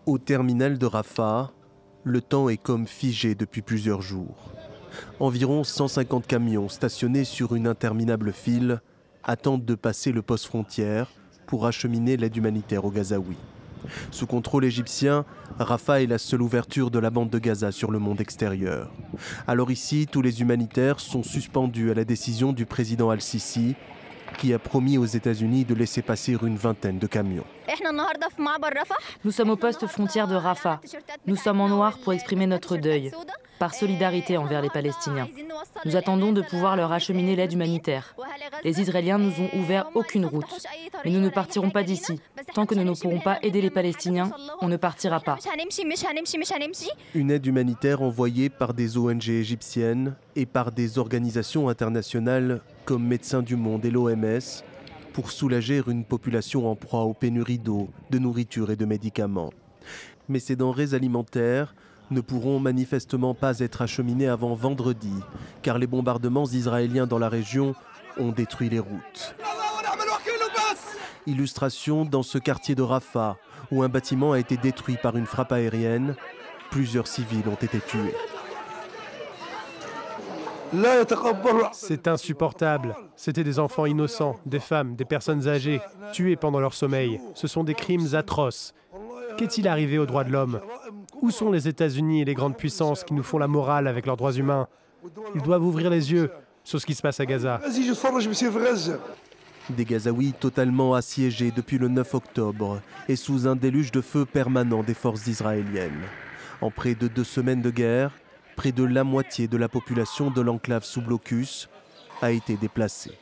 Au terminal de Rafah, le temps est comme figé depuis plusieurs jours. Environ 150 camions stationnés sur une interminable file attendent de passer le poste frontière pour acheminer l'aide humanitaire aux Gazaouis. Sous contrôle égyptien, Rafah est la seule ouverture de la bande de Gaza sur le monde extérieur. Alors ici, tous les humanitaires sont suspendus à la décision du président Al-Sisi, qui a promis aux États-Unis de laisser passer une vingtaine de camions. Nous sommes au poste frontière de Rafah. Nous sommes en noir pour exprimer notre deuil, par solidarité envers les Palestiniens. Nous attendons de pouvoir leur acheminer l'aide humanitaire. Les Israéliens nous ont ouvert aucune route. Mais nous ne partirons pas d'ici. Tant que nous ne pourrons pas aider les Palestiniens, on ne partira pas. Une aide humanitaire envoyée par des ONG égyptiennes et par des organisations internationales comme Médecins du Monde et l'OMS pour soulager une population en proie aux pénuries d'eau, de nourriture et de médicaments. Mais ces denrées alimentaires ne pourront manifestement pas être acheminées avant vendredi, car les bombardements israéliens dans la région ont détruit les routes. Illustration dans ce quartier de Rafah, où un bâtiment a été détruit par une frappe aérienne. Plusieurs civils ont été tués. C'est insupportable. C'étaient des enfants innocents, des femmes, des personnes âgées, tuées pendant leur sommeil. Ce sont des crimes atroces. Qu'est-il arrivé aux droits de l'homme? Où sont les États-Unis et les grandes puissances qui nous font la morale avec leurs droits humains? Ils doivent ouvrir les yeux sur ce qui se passe à Gaza. Des Gazaouis totalement assiégés depuis le 9 octobre et sous un déluge de feu permanent des forces israéliennes. En près de 2 semaines de guerre, près de la moitié de la population de l'enclave sous blocus a été déplacée.